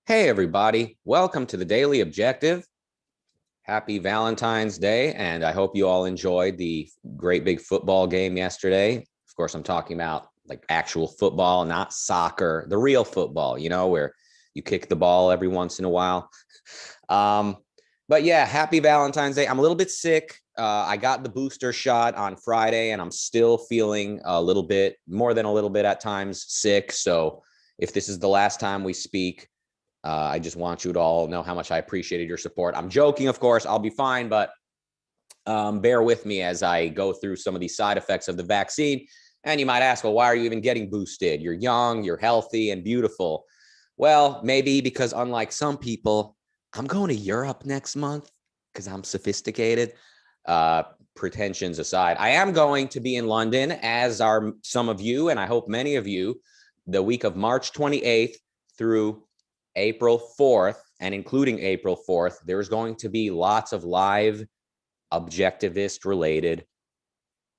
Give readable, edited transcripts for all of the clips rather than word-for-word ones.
Hey, everybody. Welcome to the Daily Objective. Happy Valentine's Day, and I hope you all enjoyed the great big football game yesterday. Of course, I'm talking about like actual football, not soccer, the real football, where you kick the ball every once in a while. Um, but yeah, happy Valentine's Day. I'm a little bit sick. I got the booster shot on Friday, and I'm still feeling a little bit, more than a little bit at times, sick. So if this is the last time we speak, I just want you to all know how much I appreciated your support. I'm joking, of course. I'll be fine, but bear with me as I go through some of these side effects of the vaccine. And you might ask, well, why are you even getting boosted? You're young, you're healthy, and beautiful. Well, maybe because unlike some people, I'm going to Europe next month because I'm sophisticated. Pretensions aside, I am going to be in London, as are some of you, and I hope many of you, the week of March 28th through April 4th, and including April 4th, there's going to be lots of live objectivist related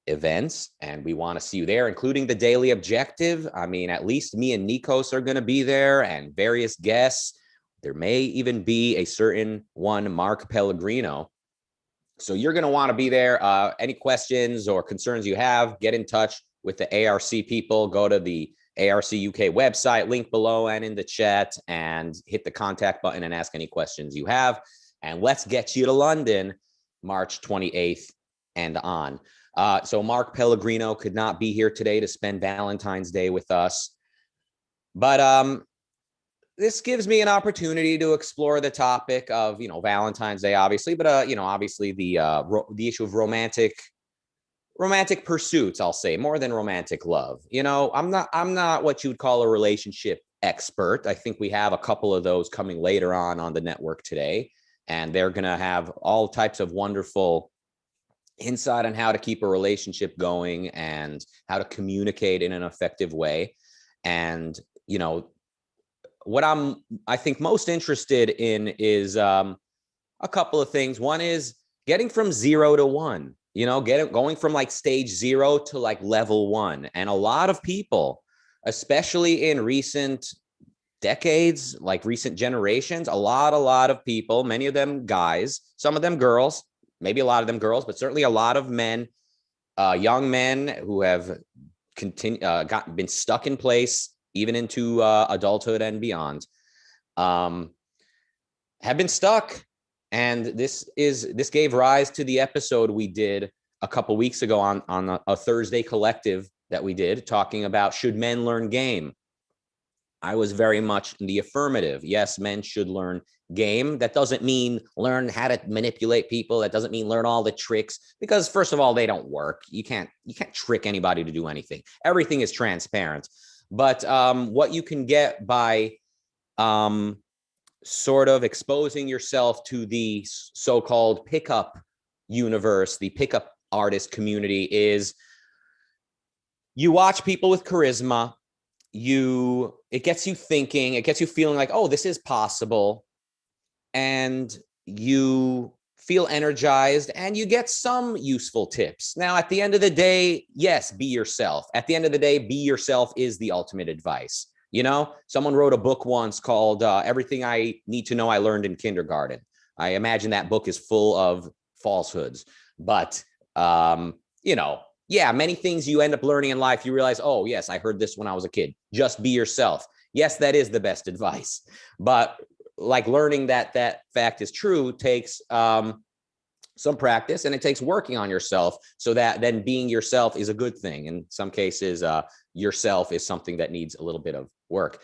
events, and we want to see you there, including the Daily Objective. I mean, at least me and Nikos are going to be there, and various guests. There may even be a certain one, Mark Pellegrino. So you're going to want to be there. Any questions or concerns you have, get in touch with the ARC people. Go to the ARC UK website, link below and in the chat, and hit the contact button and ask any questions you have. And let's get you to London, March 28th and on. So Mark Pellegrino could not be here today to spend Valentine's Day with us. But this gives me an opportunity to explore the topic of, Valentine's Day, obviously, but, obviously the issue of romantic pursuits, I'll say, more than romantic love. I'm not what you would call a relationship expert. I think we have a couple of those coming later on the network today, and they're going to have all types of wonderful insight on how to keep a relationship going and how to communicate in an effective way. And, what I think most interested in is a couple of things. One is getting from 0 to 1. Going from like stage 0 to like level 1. And a lot of people, especially in recent decades, like recent generations, a lot of people, many of them guys, some of them girls, maybe a lot of them girls, but certainly a lot of men, young men who have been stuck in place, even into adulthood and beyond, have been stuck. And this gave rise to the episode we did a couple weeks ago on a Thursday collective that we did, talking about should men learn game. I was very much in the affirmative. Yes, men should learn game. That doesn't mean learn how to manipulate people. That doesn't mean learn all the tricks, because first of all, they don't work. You can't trick anybody to do anything. Everything is transparent. But what you can get by sort of exposing yourself to the so-called pickup universe, the pickup artist community, is you watch people with charisma. It gets you thinking, it gets you feeling like, oh, this is possible. And you feel energized and you get some useful tips. Now, at the end of the day, yes, be yourself. At the end of the day, be yourself is the ultimate advice. Someone wrote a book once called Everything I Need to Know I Learned in Kindergarten. I imagine that book is full of falsehoods, but, yeah, many things you end up learning in life, you realize, oh, yes, I heard this when I was a kid. Just be yourself. Yes, that is the best advice. But like learning that fact is true takes some practice, and it takes working on yourself, so that then being yourself is a good thing. In some cases, yourself is something that needs a little bit of work.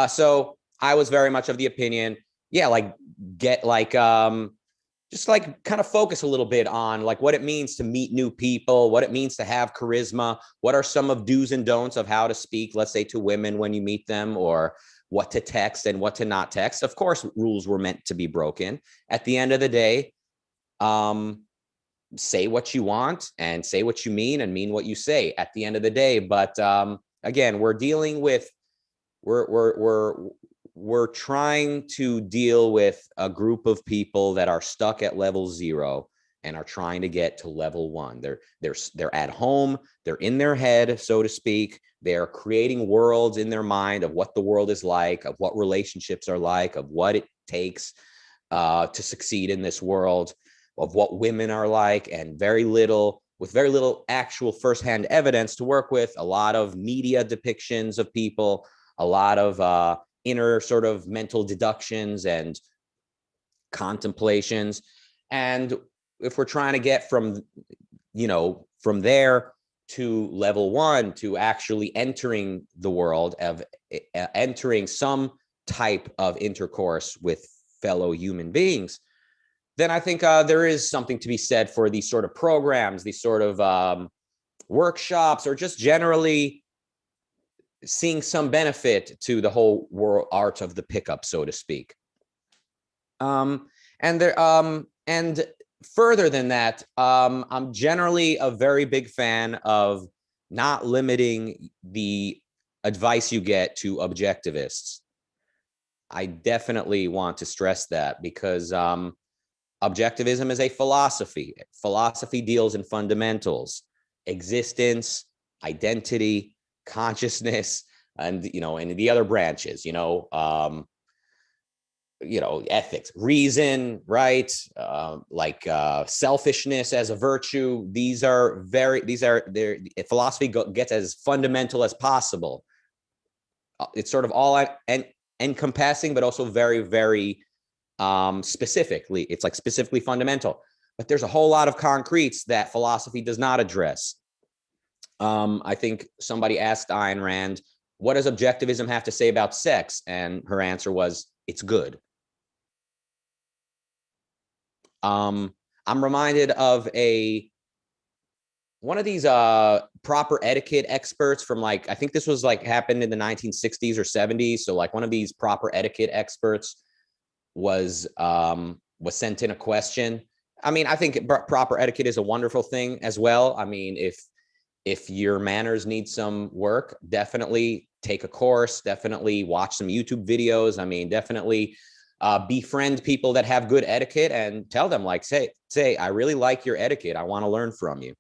So I was very much of the opinion, yeah, like get like just like kind of focus a little bit on like what it means to meet new people, what it means to have charisma, what are some of do's and don'ts of how to speak, let's say, to women when you meet them, or what to text and what to not text. Of course, rules were meant to be broken. At the end of the day, say what you want and say what you mean and mean what you say at the end of the day. But again, we're trying to deal with a group of people that are stuck at level 0. and are trying to get to level 1. They're at home, they're in their head, so to speak. They're creating worlds in their mind of what the world is like, of what relationships are like, of what it takes to succeed in this world, of what women are like, and with very little actual firsthand evidence to work with. A lot of media depictions of people, a lot of inner sort of mental deductions and contemplations. And if we're trying to get from there to level 1, to actually entering the world, of entering some type of intercourse with fellow human beings, then I think there is something to be said for these sort of programs, these sort of workshops, or just generally seeing some benefit to the whole world art of the pickup, so to speak. And further than that, I'm generally a very big fan of not limiting the advice you get to objectivists. I definitely want to stress that, because objectivism is a philosophy. Philosophy deals in fundamentals: existence, identity, consciousness, and and the other branches, ethics, reason, right? Selfishness as a virtue. Philosophy gets as fundamental as possible. It's sort of all encompassing, but also very, very specifically. It's like specifically fundamental. But there's a whole lot of concretes that philosophy does not address. I think somebody asked Ayn Rand, what does objectivism have to say about sex? And her answer was, it's good. I'm reminded of one of these proper etiquette experts from, I think this was happened in the 1960s or 70s. So one of these proper etiquette experts was sent in a question. I mean, I think proper etiquette is a wonderful thing as well. I mean, if your manners need some work, definitely take a course, definitely watch some YouTube videos. I mean, definitely befriend people that have good etiquette and tell them, say, I really like your etiquette. I want to learn from you.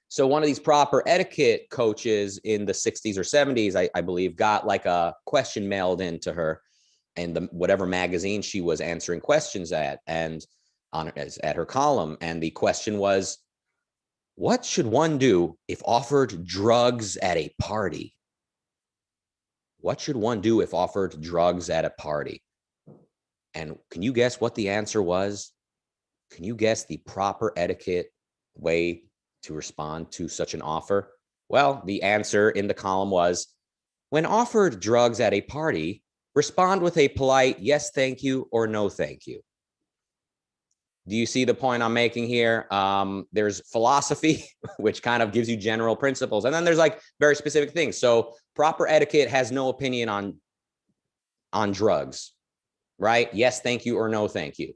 So one of these proper etiquette coaches in the 60s or 70s, I believe, got a question mailed into her and whatever magazine she was answering questions at, and at her column. And the question was, what should one do if offered drugs at a party? What should one do if offered drugs at a party? And can you guess what the answer was? Can you guess the proper etiquette way to respond to such an offer? Well, the answer in the column was, when offered drugs at a party, respond with a polite yes, thank you, or no, thank you. Do you see the point I'm making here? There's philosophy, which kind of gives you general principles. And then there's very specific things. So proper etiquette has no opinion on drugs, right? Yes, thank you, or no, thank you.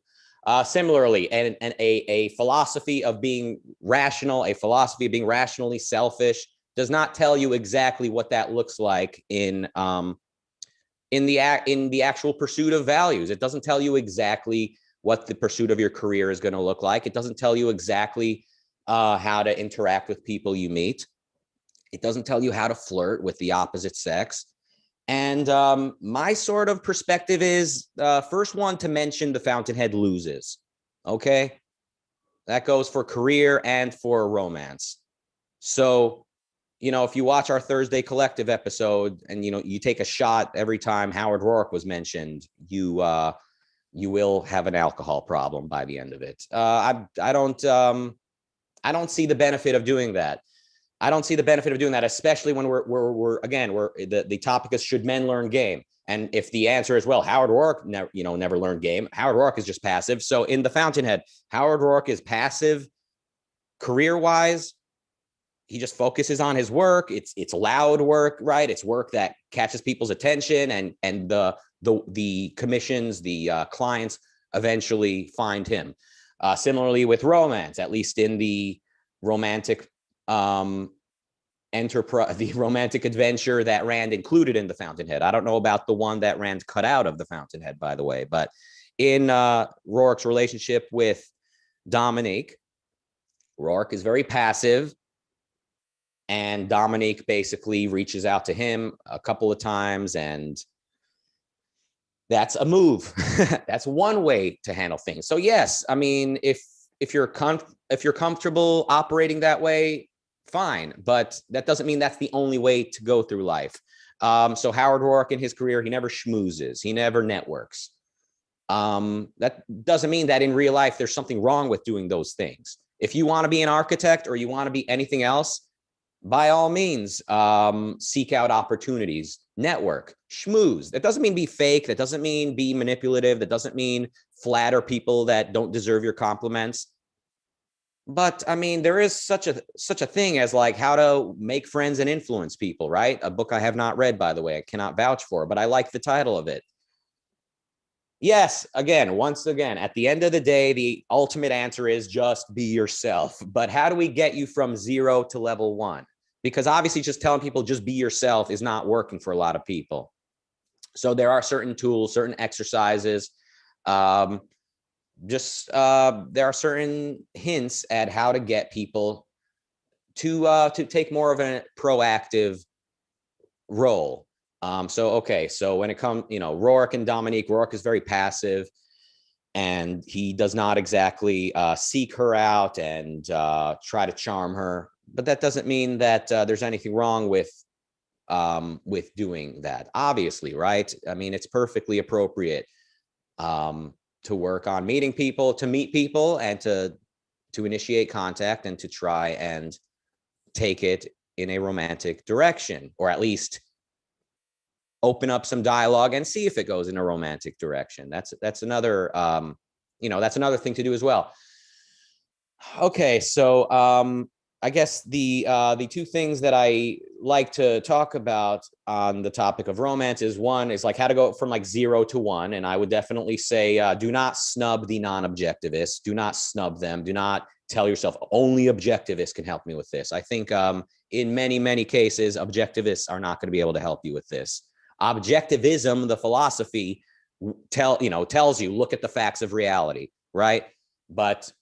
Similarly, a philosophy of being rational, a philosophy of being rationally selfish does not tell you exactly what that looks like in the actual pursuit of values. It doesn't tell you exactly what the pursuit of your career is going to look like. It doesn't tell you exactly how to interact with people you meet. It doesn't tell you how to flirt with the opposite sex. And my sort of perspective is, first one to mention the fountainhead loses. Okay, that goes for career and for romance. So, if you watch our Thursday Collective episode and, you take a shot every time Howard Roark was mentioned, you will have an alcohol problem by the end of it. I don't see the benefit of doing that. I don't see the benefit of doing that, especially when we're the topic is, should men learn game? And if the answer is, well, Howard Roark never learned game. Howard Roark is just passive. So in the Fountainhead, Howard Roark is passive career-wise. He just focuses on his work. It's loud work, right? It's work that catches people's attention, and the commissions, the clients eventually find him. Similarly with romance, at least in the romantic the romantic adventure that Rand included in the Fountainhead. I don't know about the one that Rand cut out of the Fountainhead, by the way, but in Rourke's relationship with Dominique, Rourke is very passive, and Dominique basically reaches out to him a couple of times, and that's a move. That's one way to handle things. So yes, I mean, if you're comfortable operating that way, fine, but that doesn't mean that's the only way to go through life. So Howard Rourke in his career, he never schmoozes, he never networks. That doesn't mean that in real life there's something wrong with doing those things. If you want to be an architect or you want to be anything else, by all means, seek out opportunities, network, schmooze. That doesn't mean be fake. That doesn't mean be manipulative. That doesn't mean flatter people that don't deserve your compliments. But I mean, there is such a thing as like how to make friends and influence people, right? A book I have not read, by the way, I cannot vouch for, but I like the title of it. Yes, once again, at the end of the day, the ultimate answer is just be yourself. But how do we get you from 0 to level 1? Because obviously just telling people just be yourself is not working for a lot of people. So there are certain tools, certain exercises, there are certain hints at how to get people to take more of a proactive role. So when it comes, Rourke and Dominique, Rourke is very passive, and he does not exactly seek her out and try to charm her. But that doesn't mean that there's anything wrong with doing that. Obviously, right? I mean, it's perfectly appropriate to work on meeting people, to meet people, and to initiate contact and to try and take it in a romantic direction, or at least open up some dialogue and see if it goes in a romantic direction. That's another that's another thing to do as well. Okay, so I guess the two things that I like to talk about on the topic of romance is, one is like how to go from like 0 to 1, and I would definitely say do not snub the non-objectivists. Do not snub them. Do not tell yourself only objectivists can help me with this. I think in many cases objectivists are not going to be able to help you with this. Objectivism, the philosophy, tells you look at the facts of reality, right? But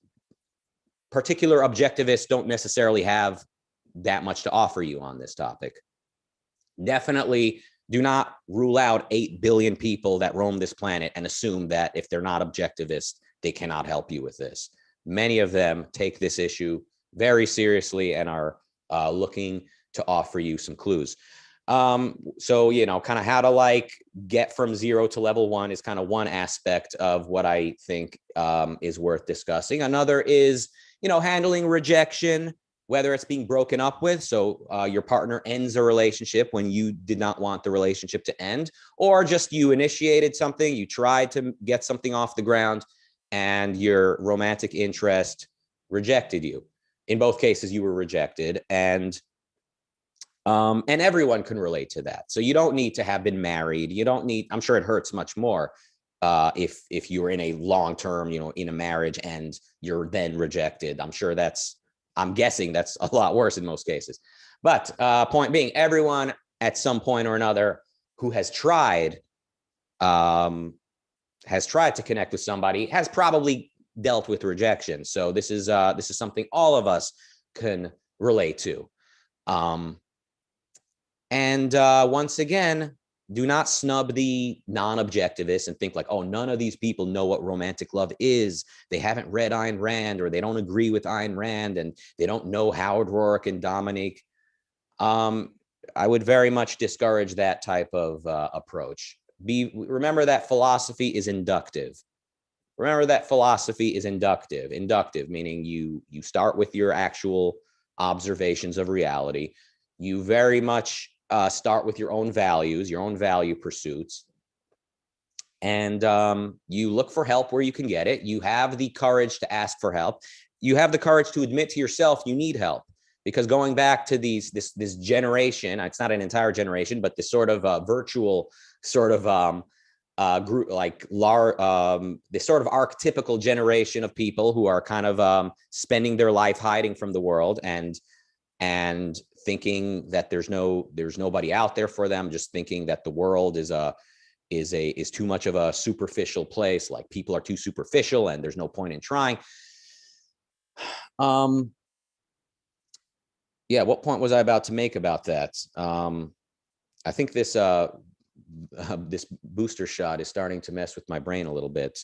particular objectivists don't necessarily have that much to offer you on this topic. Definitely do not rule out 8 billion people that roam this planet and assume that if they're not objectivists, they cannot help you with this. Many of them take this issue very seriously and are looking to offer you some clues. So, kind of how to like get from 0 to level 1 is kind of one aspect of what I think is worth discussing. Another is, handling rejection, whether it's being broken up with. So your partner ends a relationship when you did not want the relationship to end, or just you initiated something, you tried to get something off the ground, and your romantic interest rejected you. In both cases, you were rejected, and everyone can relate to that. So you don't need to have been married. You don't need, I'm sure it hurts much more if you're in a long-term, in a marriage and you're then rejected. I'm guessing that's a lot worse in most cases. But point being, everyone at some point or another who has tried to connect with somebody has probably dealt with rejection. So this is something all of us can relate to. Once again, do not snub the non-objectivists and think like, oh, none of these people know what romantic love is. They haven't read Ayn Rand, or they don't agree with Ayn Rand, and they don't know Howard Rourke and Dominique. I would very much discourage that type of approach. Remember that philosophy is inductive. Remember that philosophy is inductive. Inductive meaning you start with your actual observations of reality. You very much start with your own values, your own value pursuits, and you look for help where you can get it. You have the courage to ask for help. You have the courage to admit to yourself you need help, because going back to this generation, it's not an entire generation, but this sort of virtual sort of group, like this sort of archetypical generation of people who are kind of spending their life hiding from the world and thinking that there's nobody out there for them, just thinking that the world is a is too much of a superficial place. Like people are too superficial and there's no point in trying. Yeah, what point was I about to make about that? I think this this booster shot is starting to mess with my brain a little bit.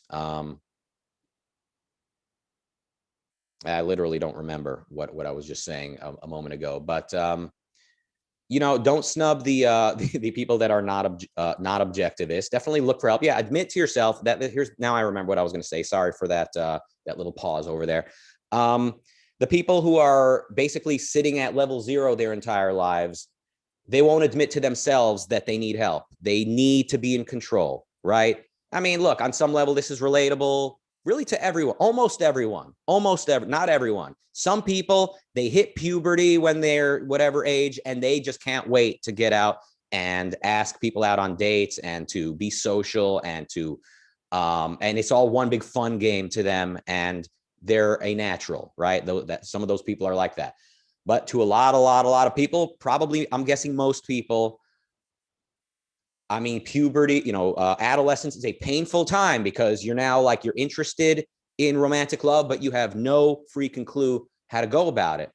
I literally don't remember what I was just saying a moment ago, but you know, don't snub the people that are not objectivist. Definitely look for help. Yeah, admit to yourself that here's, now I remember what I was going to say. Sorry for that that little pause over there. The people who are basically sitting at level 0 their entire lives, they won't admit to themselves that they need help. They need to be in control, right? I mean, look, on some level, this is relatable really to everyone, almost everyone, not everyone. Some people, they hit puberty when they're whatever age, and they just can't wait to get out and ask people out on dates and to be social and to, and it's all one big fun game to them. And they're a natural, right? Though that some of those people are like that. But to a lot of people, probably, I'm guessing most people, I mean, puberty, you know, adolescence is a painful time because you're now like, you're interested in romantic love, but you have no freaking clue how to go about it.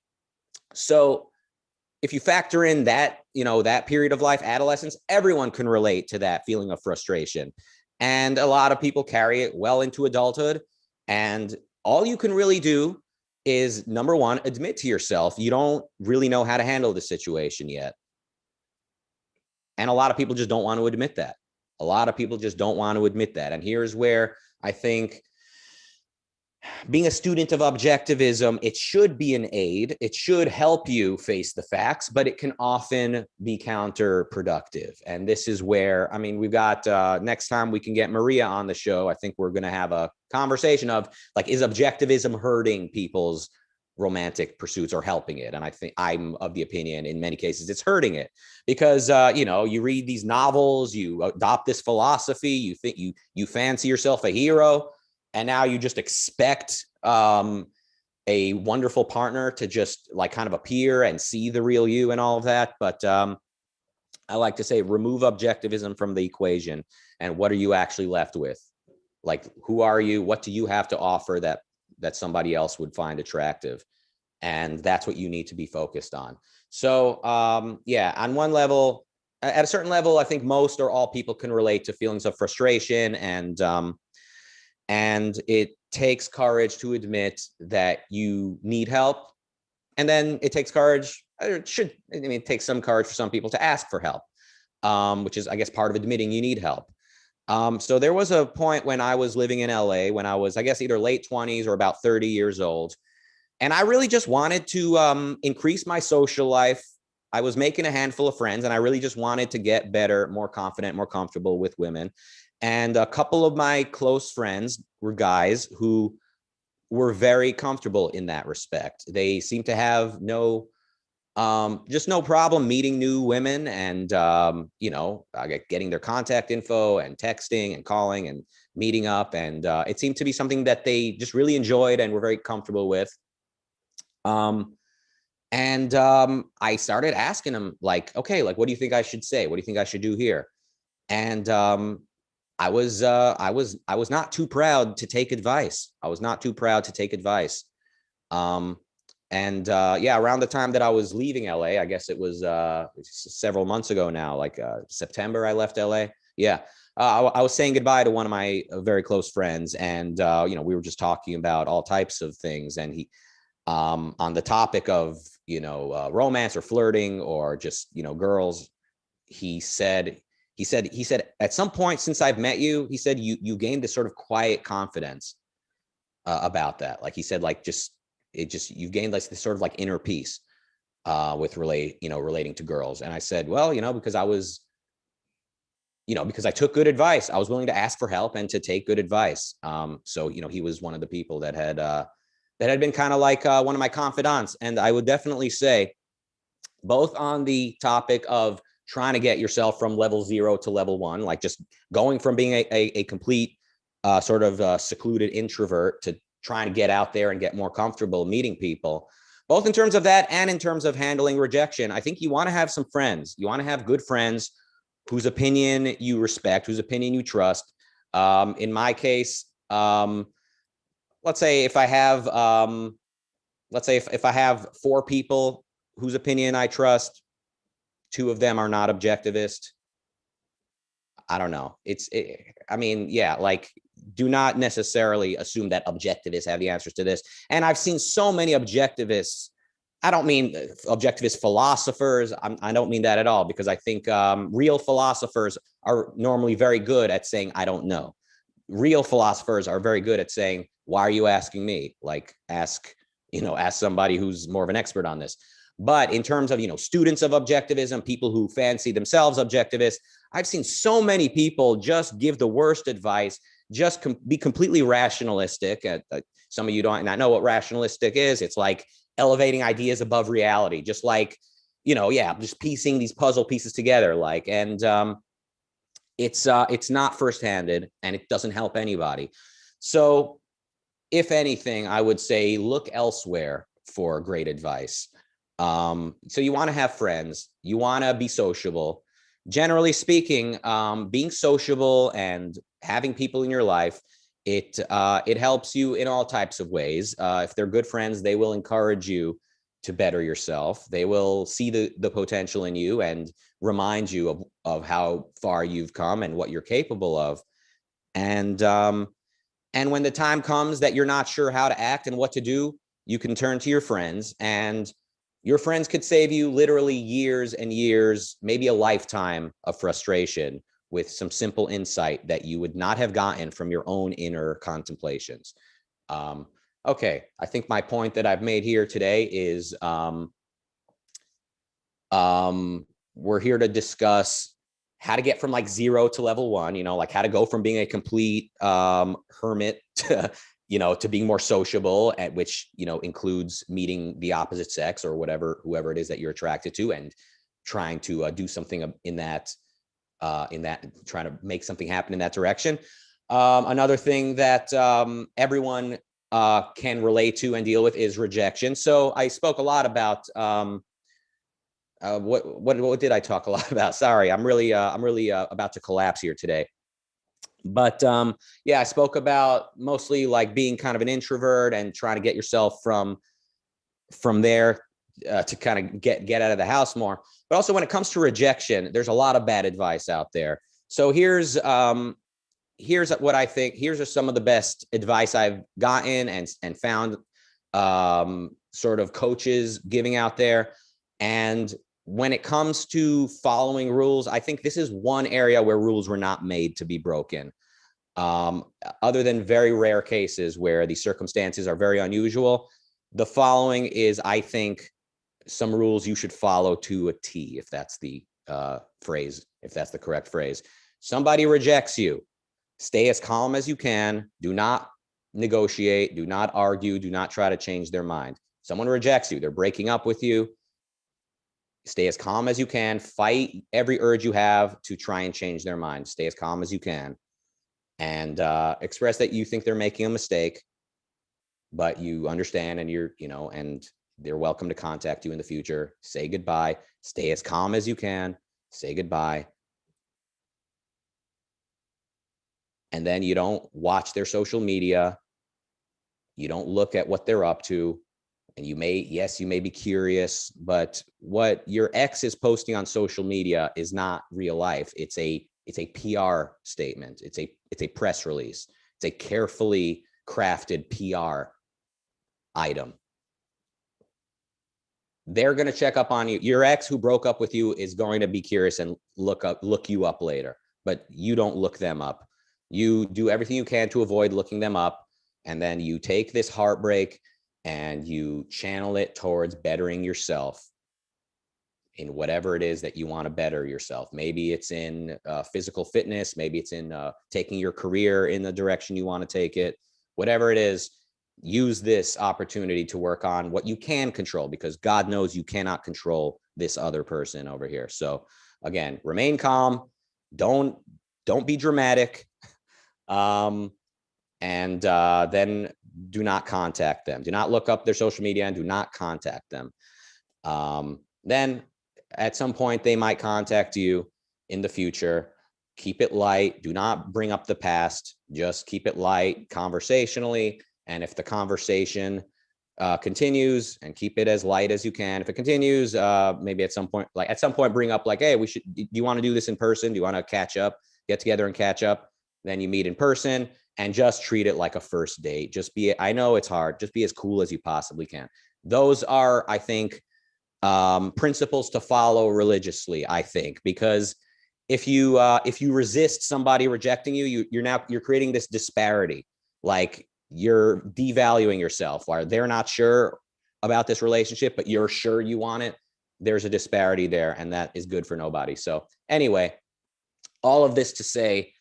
So if you factor in that, you know, that period of life, adolescence, everyone can relate to that feeling of frustration. And a lot of people carry it well into adulthood. And all you can really do is, number one, admit to yourself you don't really know how to handle the situation yet. And a lot of people just don't want to admit that. A lot of people just don't want to admit that. And here's where I think being a student of objectivism, it should be an aid. It should help you face the facts, but it can often be counterproductive. And this is where, I mean, we've got, next time we can get Maria on the show, I think we're going to have a conversation of like, is objectivism hurting people's romantic pursuits or helping it? And I think I'm of the opinion in many cases it's hurting it because you know, you read these novels, you adopt this philosophy, you think you fancy yourself a hero, and now you just expect a wonderful partner to just like kind of appear and see the real you and all of that. But I like to say, remove objectivism from the equation, and what are you actually left with? Like, who are you? What do you have to offer that somebody else would find attractive? And that's what you need to be focused on. So yeah, on one level, at a certain level, I think most or all people can relate to feelings of frustration, and it takes courage to admit that you need help. And then it takes courage, it takes some courage for some people to ask for help, which is, I guess, part of admitting you need help. So there was a point when I was living in LA when I was, I guess, either late 20s or about 30 years old. And I really just wanted to increase my social life. I was making a handful of friends, and I really just wanted to get better, more confident, more comfortable with women. And a couple of my close friends were guys who were very comfortable in that respect. They seemed to have just no problem meeting new women and, you know, getting their contact info and texting and calling and meeting up. And it seemed to be something that they just really enjoyed and were very comfortable with. I started asking them, like, okay, like, what do you think I should say? What do you think I should do here? And I was not too proud to take advice. I was not too proud to take advice. Yeah, around the time that I was leaving LA, I guess it was several months ago now, like September, I left LA. Yeah. I was saying goodbye to one of my very close friends, and you know, we were just talking about all types of things, and he, on the topic of, you know, romance or flirting or just, you know, girls, he said at some point since I've met you, he said you gained this sort of quiet confidence about that. Like he said, like you've gained like this sort of like inner peace with relating to girls. And I said, well, you know, because I took good advice. I was willing to ask for help and to take good advice. So, you know, he was one of the people that had been kind of like one of my confidants. And I would definitely say, both on the topic of trying to get yourself from level 0 to level 1, like just going from being a complete sort of secluded introvert to trying to get out there and get more comfortable meeting people, both in terms of that and in terms of handling rejection. I think you want to have some friends. You want to have good friends whose opinion you respect, whose opinion you trust. In my case, let's say if I have, let's say if I have 4 people whose opinion I trust, 2 of them are not objectivist. I don't know. I mean, yeah, like, do not necessarily assume that objectivists have the answers to this. And I've seen so many objectivists. I don't mean objectivist philosophers. I don't mean that at all, because I think real philosophers are normally very good at saying, I don't know. Real philosophers are very good at saying, why are you asking me? Like, ask somebody who's more of an expert on this. But in terms of, students of objectivism, people who fancy themselves objectivists, I've seen so many people just give the worst advice, just be completely rationalistic. Some of you don't know what rationalistic is. It's like elevating ideas above reality, just like, just piecing these puzzle pieces together. It's not first-handed, and it doesn't help anybody. So if anything, I would say look elsewhere for great advice. So you want to have friends, you want to be sociable. Generally speaking, being sociable and having people in your life, it helps you in all types of ways. If they're good friends, they will encourage you to better yourself. They will see the potential in you and remind you of how far you've come and what you're capable of. And when the time comes that you're not sure how to act and what to do, you can turn to your friends, and your friends could save you literally years and years, maybe a lifetime of frustration, with some simple insight that you would not have gotten from your own inner contemplations. Okay, I think my point that I've made here today is we're here to discuss how to get from like 0 to level 1, like how to go from being a complete hermit to, to being more sociable, at which, includes meeting the opposite sex or whoever it is that you're attracted to, and trying to do something in that, trying to make something happen in that direction. Another thing that everyone can relate to and deal with is rejection. So I spoke a lot about what did I talk a lot about? Sorry, I'm really about to collapse here today. But yeah, I spoke about mostly like being kind of an introvert and trying to get yourself from there to kind of get out of the house more. But also when it comes to rejection, there's a lot of bad advice out there. So here's what I think. Here's are some of the best advice I've gotten and found sort of coaches giving out there. And when it comes to following rules, I think this is one area where rules were not made to be broken. Other than very rare cases where the circumstances are very unusual, the following is, I think, some rules you should follow to a T, if that's the phrase, if that's the correct phrase. Somebody rejects you, stay as calm as you can. Do not negotiate, do not argue, do not try to change their mind. Someone rejects you, they're breaking up with you. Stay as calm as you can. Fight every urge you have to try and change their mind. Stay as calm as you can, and express that you think they're making a mistake, but you understand, and and they're welcome to contact you in the future. Say goodbye. Stay as calm as you can. Say goodbye. And then you don't watch their social media. You don't look at what they're up to. And you may be curious, but what your ex is posting on social media is not real life. It's a PR statement. It's a press release. It's a carefully crafted PR item. They're going to check up on you. Your ex who broke up with you is going to be curious and look you up later, but you don't look them up. You do everything you can to avoid looking them up. And then you take this heartbreak and you channel it towards bettering yourself in whatever it is that you want to better yourself. Maybe it's in physical fitness. Maybe it's in taking your career in the direction you want to take it. Whatever it is, use this opportunity to work on what you can control, because God knows you cannot control this other person over here. So again, remain calm. Don't be dramatic. And then do not contact them. Do not look up their social media and do not contact them. Then at some point they might contact you, in the future. Keep it light. Do not bring up the past. Just keep it light conversationally. And if the conversation continues, and keep it as light as you can. If it continues, maybe at some point bring up like, hey, do you want to do this in person? Do you want to catch up, get together and catch up? Then you meet in person, and just treat it like a first date. I know it's hard. Just be as cool as you possibly can. Those are, I think, principles to follow religiously, I think, because if you resist somebody rejecting you, you're creating this disparity. Like, you're devaluing yourself, while they're not sure about this relationship, but you're sure you want it. There's a disparity there, and that is good for nobody. So anyway, all of this to say,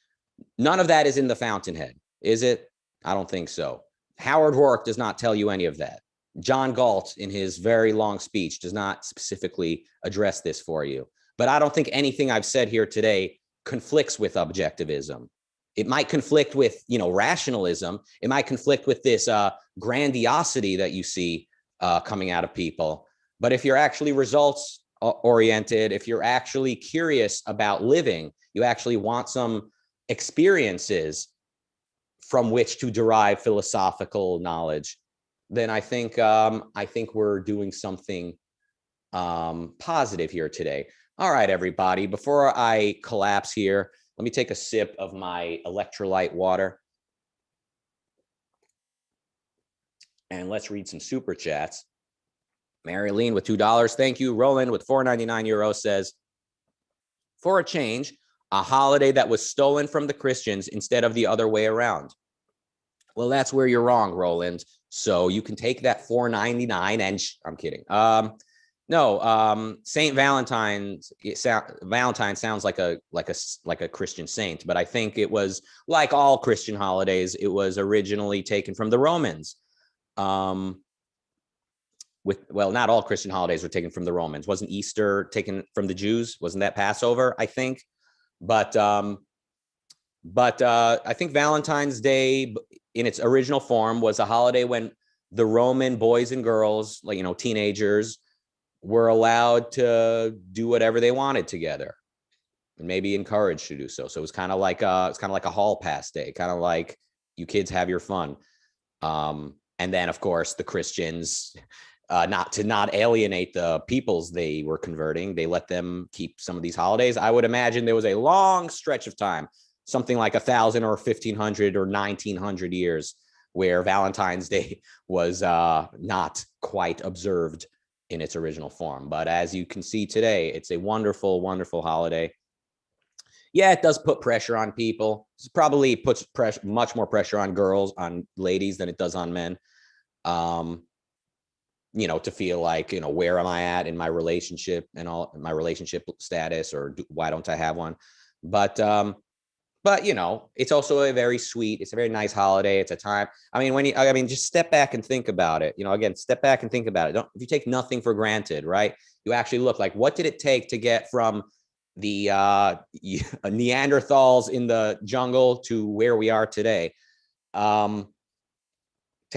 none of that is in the fountainhead, is it? I don't think so. Howard Rourke does not tell you any of that. John Galt, in his very long speech, does not specifically address this for you. But I don't think anything I've said here today conflicts with objectivism. It might conflict with, rationalism. It might conflict with this grandiosity that you see coming out of people. But if you're actually results oriented, if you're actually curious about living, you actually want some experiences from which to derive philosophical knowledge, then I think we're doing something positive here today. All right, everybody, before I collapse here, let me take a sip of my electrolyte water. And let's read some super chats. Marilene with $2. Thank you. Roland with €4.99 says, for a change, a holiday that was stolen from the Christians instead of the other way around. Well, that's where you're wrong, Roland. So you can take that $4.99 and I'm kidding. Saint Valentine. Valentine sounds like a Christian saint, but I think it was, like all Christian holidays, it was originally taken from the Romans. Not all Christian holidays were taken from the Romans. Wasn't Easter taken from the Jews? Wasn't that Passover, I think? But I think Valentine's Day in its original form was a holiday when the Roman boys and girls, teenagers, were allowed to do whatever they wanted together, and maybe encouraged to do so. So it was kind of like a hall pass day, kind of like you kids have your fun. And then, of course, the Christians, not alienate the peoples they were converting, they let them keep some of these holidays. I would imagine there was a long stretch of time, something like 1,000 or 1,500 or 1,900 years, where Valentine's Day was not quite observed in its original form. But as you can see today, it's a wonderful, wonderful holiday. Yeah, it does put pressure on people. It probably puts much more pressure on ladies than it does on men. To feel like, where am I at in my relationship and all my relationship status, or why don't I have one? But it's also a very nice holiday. It's a time. Just step back and think about it. Step back and think about it. If you take nothing for granted, right? You actually look like, what did it take to get from the Neanderthals in the jungle to where we are today? To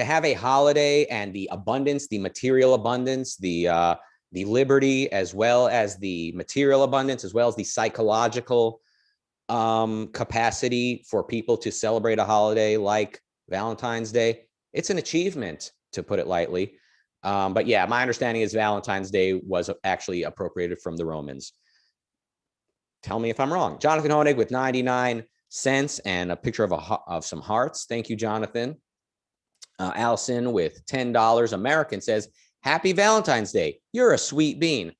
have a holiday and the abundance, the material abundance, the liberty, as well as the material abundance, as well as the psychological capacity for people to celebrate a holiday like Valentine's Day, it's an achievement, to put it lightly. But yeah, my understanding is Valentine's Day was actually appropriated from the Romans. Tell me if I'm wrong. Jonathan Honig with 99 cents and a picture of some hearts. Thank you, Jonathan. Allison with $10 American says, happy Valentine's Day. You're a sweet bean.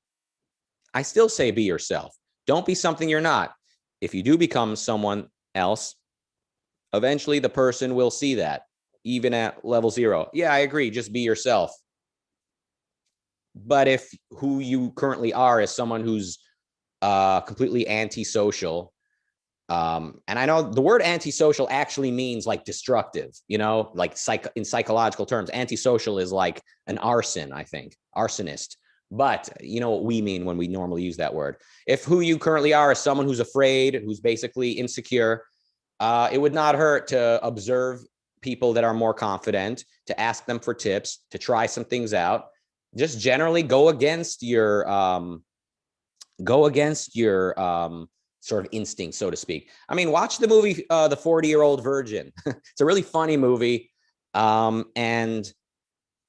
I still say be yourself. Don't be something you're not. If you do become someone else, eventually the person will see that, even at level 0. Yeah, I agree. Just be yourself. But if who you currently are is someone who's completely antisocial, and I know the word antisocial actually means like destructive, like in psychological terms, antisocial is like an arson, I think, arsonist. But you know what we mean when we normally use that word. If who you currently are is someone who's afraid, who's basically insecure, it would not hurt to observe people that are more confident, to ask them for tips, to try some things out. Just generally go against your sort of instinct, so to speak. I mean, watch the movie, The 40-Year-Old Virgin. It's a really funny movie. And,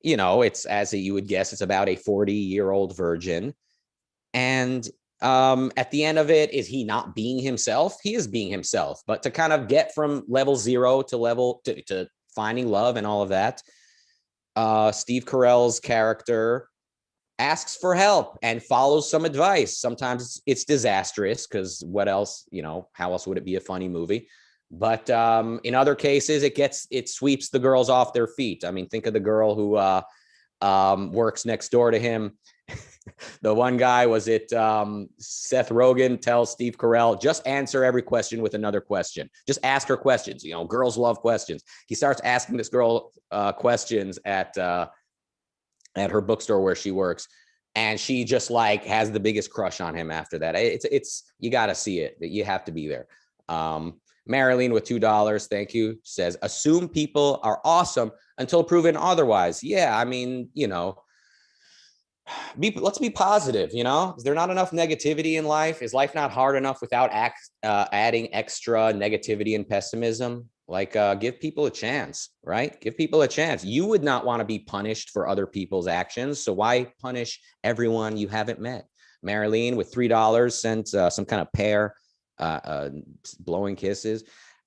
you know, it's, as you would guess, it's about a 40-year-old virgin. And at the end of it, is he not being himself? He is being himself. But to kind of get from level 0 to finding love and all of that, Steve Carell's character asks for help and follows some advice. Sometimes it's disastrous, because what else, you know, how else would it be a funny movie? But in other cases, it sweeps the girls off their feet. I mean, think of the girl who works next door to him. The one guy, was it Seth Rogen tells Steve Carell, just answer every question with another question. Just ask her questions. You know, girls love questions. He starts asking this girl questions at her bookstore where she works, and she just like has the biggest crush on him after that. It's you got to see it. You have to be there. Marilyn with $2, thank you, says, assume people are awesome until proven otherwise. Yeah, I mean, you know, let's be positive. You know, is there not enough negativity in life? Is life not hard enough without adding extra negativity and pessimism? Like, give people a chance, right? Give people a chance. You would not want to be punished for other people's actions, so why punish everyone you haven't met? Marilyn with $3 sent some kind of pear blowing kisses.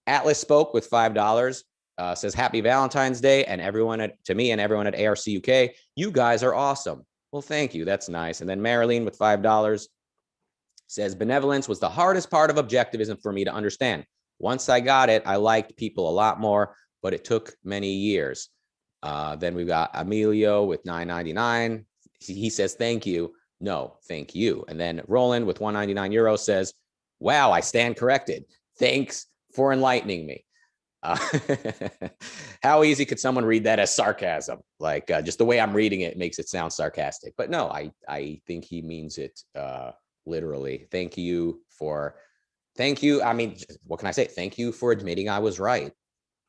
Atlas spoke with $5, says happy Valentine's Day, and to me and everyone at ARCUK, you guys are awesome. Well, thank you. That's nice. And then Marilyn with $5 says benevolence was the hardest part of objectivism for me to understand. Once I got it, I liked people a lot more, but it took many years. Then we've got Emilio with $9.99. He says, thank you. No, thank you. And then Roland with €199 says, wow, I stand corrected. Thanks for enlightening me. How easy could someone read that as sarcasm? Like, just the way I'm reading it makes it sound sarcastic. But no, I think he means it literally. Thank you. I mean, what can I say? Thank you for admitting I was right.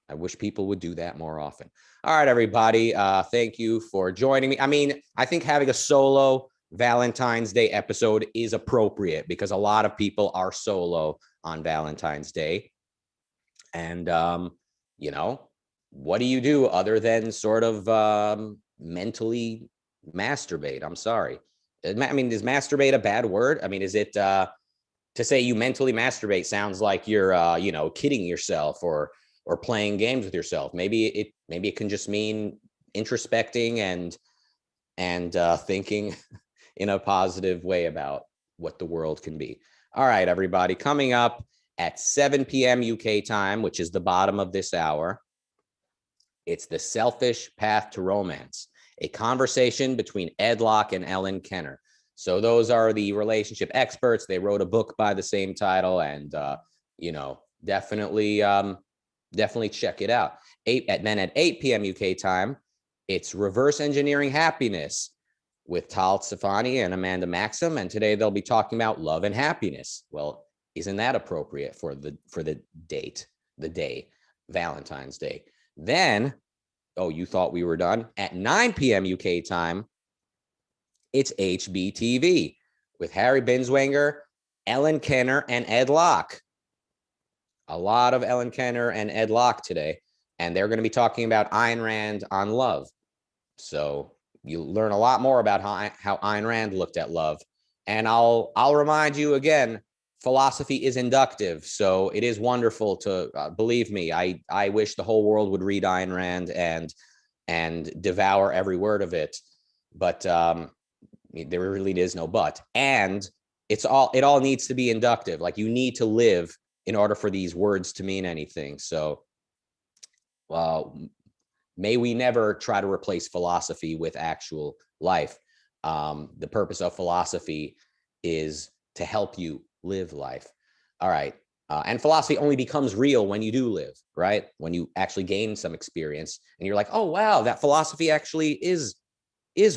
I wish people would do that more often. All right, everybody. Thank you for joining me. I mean, I think having a solo Valentine's Day episode is appropriate, because a lot of people are solo on Valentine's Day. And, you know, what do you do other than sort of mentally masturbate? I'm sorry. I mean, is masturbate a bad word? I mean, is it to say you mentally masturbate sounds like you're, you know, kidding yourself or playing games with yourself. Maybe it can just mean introspecting and thinking in a positive way about what the world can be. All right, everybody, coming up at 7 p.m. UK time, which is the bottom of this hour, it's The Selfish Path to Romance, a conversation between Ed Locke and Ellen Kenner. So those are the relationship experts. They wrote a book by the same title, and you know, definitely check it out. Then at 8 p.m. UK time, it's Reverse Engineering Happiness with Tal Safani and Amanda Maxim, and today they'll be talking about love and happiness. Well, isn't that appropriate for the day, Valentine's Day? Then, oh, you thought we were done? At 9 p.m. UK time, it's HBTV with Harry Binswanger, Ellen Kenner, and Ed Locke. A lot of Ellen Kenner and Ed Locke today, and they're going to be talking about Ayn Rand on love. So you learn a lot more about how Ayn Rand looked at love. And I'll remind you again, philosophy is inductive, so it is wonderful to believe me. I wish the whole world would read Ayn Rand and devour every word of it, but there really is no but. And it all needs to be inductive. Like, you need to live in order for these words to mean anything. So, may we never try to replace philosophy with actual life. The purpose of philosophy is to help you live life. All right. And philosophy only becomes real when you do live, right? When you actually gain some experience and you're like, oh, wow, that philosophy actually is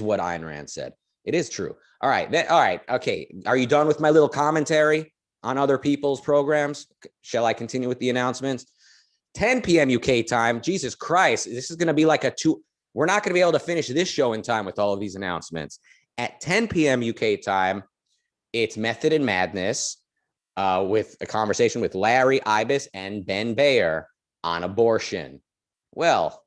what Ayn Rand said. It is true. All right. All right. Okay. Are you done with my little commentary on other people's programs? Shall I continue with the announcements? 10 p.m. UK time. Jesus Christ. This is going to be like we're not going to be able to finish this show in time with all of these announcements. At 10 p.m. UK time, it's Method and Madness. with a conversation with Larry Ibis and Ben Bayer on abortion. Well,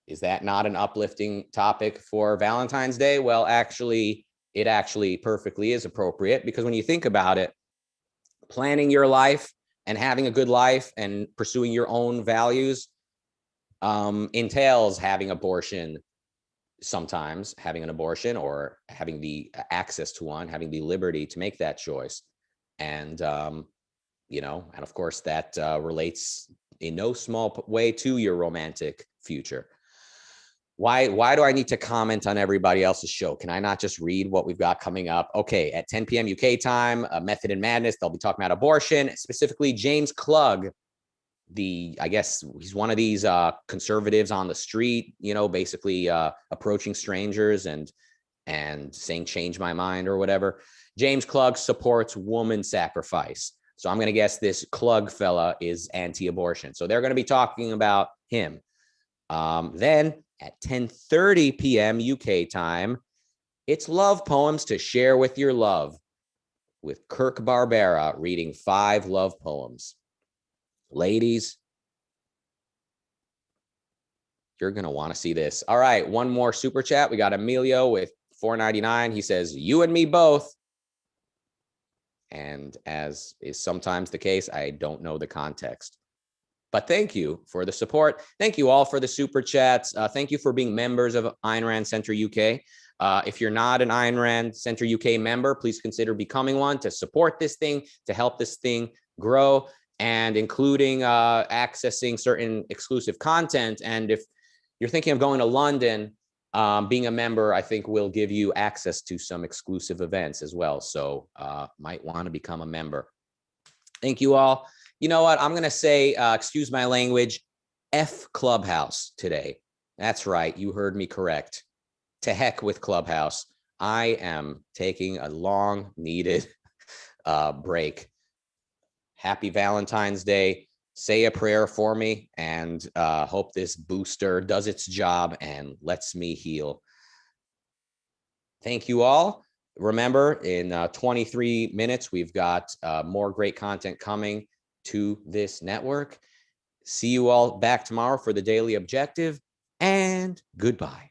is that not an uplifting topic for Valentine's Day? Well, actually, it actually perfectly is appropriate, because when you think about it, planning your life and having a good life and pursuing your own values entails having abortion, sometimes having an abortion, or having the access to one, having the liberty to make that choice. And, you know, and of course that relates in no small way to your romantic future. Why do I need to comment on everybody else's show? Can I not just read what we've got coming up? Okay, at 10 p.m. UK time, Method and Madness, they'll be talking about abortion, specifically James Klug. I guess he's one of these conservatives on the street, you know, basically approaching strangers and saying, change my mind or whatever. James Klug supports woman sacrifice. So I'm going to guess this Klug fella is anti-abortion. So they're going to be talking about him. Then at 10:30 p.m. UK time, it's love poems to share with your love, with Kirk Barbera reading 5 love poems. Ladies, you're going to want to see this. All right, one more super chat. We got Emilio with $4.99. He says, you and me both. And as is sometimes the case, I don't know the context. But thank you for the support. Thank you all for the super chats. Thank you for being members of Ayn Rand Center UK. If you're not an Ayn Rand Center UK member, please consider becoming one to support this thing, to help this thing grow, and including accessing certain exclusive content. And if you're thinking of going to London, being a member, I think, will give you access to some exclusive events as well. So might want to become a member. Thank you all. You know what? I'm going to say, excuse my language, F Clubhouse today. That's right. You heard me correct. To heck with Clubhouse. I am taking a long needed break. Happy Valentine's Day. Say a prayer for me, and hope this booster does its job and lets me heal. Thank you all. Remember, in 23 minutes, we've got more great content coming to this network. See you all back tomorrow for the Daily Objective, and goodbye.